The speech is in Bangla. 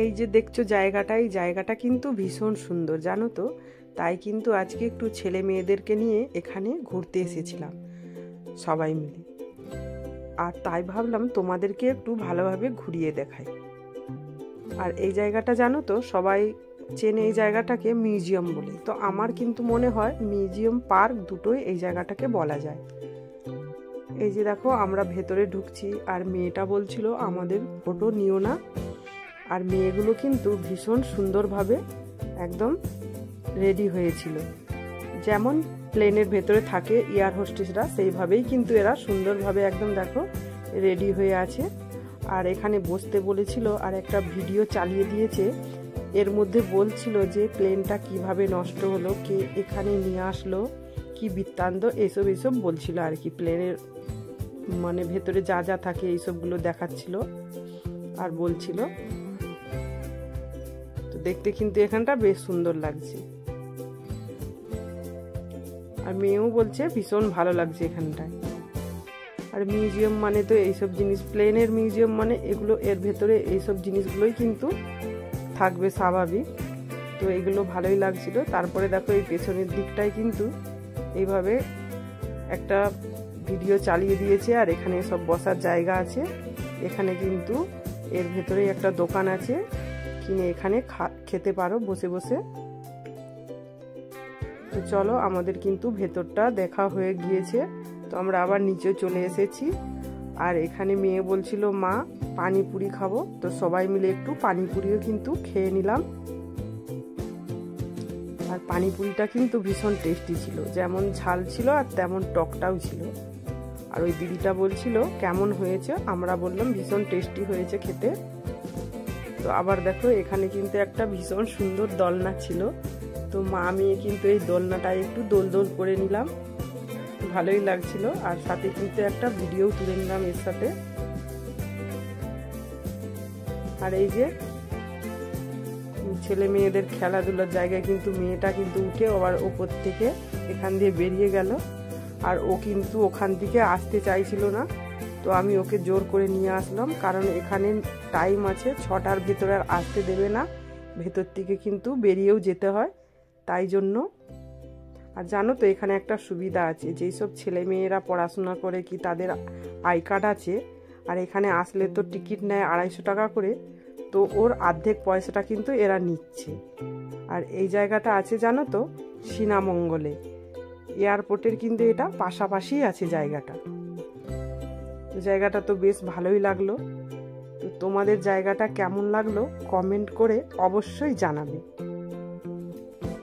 এই যে দেখছো জায়গাটা, এই জায়গাটা কিন্তু ভীষণ সুন্দর জানো তো। তাই কিন্তু আজকে একটু ছেলে মেয়েদেরকে নিয়ে এখানে ঘুরতে এসেছিলাম সবাই মিলে। আর তাই ভাবলাম তোমাদেরকে একটু ভালোভাবে ঘুরিয়ে দেখাই। আর এই জায়গাটা জানো তো, সবাই চেনে এই জায়গাটাকে মিউজিয়াম বলে। তো আমার কিন্তু মনে হয় মিউজিয়াম পার্ক দুটোই এই জায়গাটাকে বলা যায়। এই যে দেখো আমরা ভেতরে ঢুকছি, আর মেয়েটা বলছিল আমাদের ফটো নিও না। আর মেয়েগুলো কিন্তু ভীষণ সুন্দরভাবে একদম রেডি হয়েছিল, যেমন প্লেনের ভেতরে থাকে এয়ার হোস্টেসরা, সেইভাবেই কিন্তু এরা সুন্দরভাবে একদম দেখো রেডি হয়ে আছে। আর এখানে বসতে বলেছিল, আর একটা ভিডিও চালিয়ে দিয়েছে। এর মধ্যে বলছিল যে প্লেনটা কিভাবে নষ্ট হলো, কে এখানে নিয়ে আসলো, কি বৃত্তান্ত, এইসব বলছিল আর কি। প্লেনের মানে ভেতরে যা যা থাকে এইসবগুলো দেখাচ্ছিল আর বলছিল। তো দেখতে কিন্তু এখানটা বেশ সুন্দর লাগছে। আর মেয়েও বলছে ভীষণ ভালো লাগছে এখানটায়। আর মিউজিয়াম মানে তো এইসব জিনিস, প্লেনের মিউজিয়াম মানে এগুলো, এর ভেতরে এইসব জিনিসগুলোই কিন্তু থাকবে স্বাভাবিক। তো এগুলো ভালোই লাগছিল। তারপরে দেখো এই পেছনের দিকটায় কিন্তু এইভাবে একটা ভিডিও চালিয়ে দিয়েছে, আর এখানে সব বসার জায়গা আছে। এখানে কিন্তু এর ভেতরে একটা দোকান আছে, কিনে এখানে খেতে পারো বসে বসে। তো চলো, আমাদের কিন্তু ভেতরটা দেখা হয়ে গিয়েছে। তো আমরা আবার নিচে চলে এসেছি। আর এখানে মেয়ে বলছিল মা পানিপুরি খাবো, তো সবাই মিলে একটু পানিপুরিও কিন্তু খেয়ে নিলাম। আর পানিপুরিটা কিন্তু ভীষণ টেস্টি ছিল, যেমন ঝাল ছিল আর তেমন টকটাও ছিল। আর ওই দিদিটা বলছিল কেমন হয়েছে, আমরা বললাম ভীষণ টেস্টি হয়েছে খেতে। তো আবার দেখো এখানে কিন্তু একটা ভীষণ সুন্দর দোলনা ছিল। তো মা মেয়ে কিন্তু এই দোলনাটায় একটু দোল করে নিলাম, ভালোই লাগছিল। আর সাথে কিন্তু একটা ভিডিও তুলে নিলাম এর সাথে। আর এই যে ছেলে মেয়েদের খেলাধুলার জায়গায় কিন্তু মেয়েটা কিন্তু উঠে আবার ওপর থেকে এখান দিয়ে বেরিয়ে গেল। আর ও কিন্তু ওখান থেকে আসতে চাইছিল না, তো আমি ওকে জোর করে নিয়ে আসলাম, কারণ এখানে টাইম আছে 6টার ভেতরে আর আসতে দেবে না, ভেতর থেকে কিন্তু বেরিয়েও যেতে হয়, তাই জন্য। আর জানো তো এখানে একটা সুবিধা আছে, যেই সব ছেলে মেয়েরা পড়াশোনা করে কি তাদের আই কার্ড আছে, আর এখানে আসলে তো টিকিট নেয় 250 টাকা করে, তো ওর অর্ধেক পয়সাটা কিন্তু এরা নিচ্ছে। আর এই জায়গাটা আছে জানো তো সীনামঙ্গলে, এয়ারপোর্টের কিন্তু এটা পাশাপাশি আছে জায়গাটা। তো জায়গাটা তো বেশ ভালোই লাগলো। তো তোমাদের জায়গাটা কেমন লাগলো কমেন্ট করে অবশ্যই জানাবে।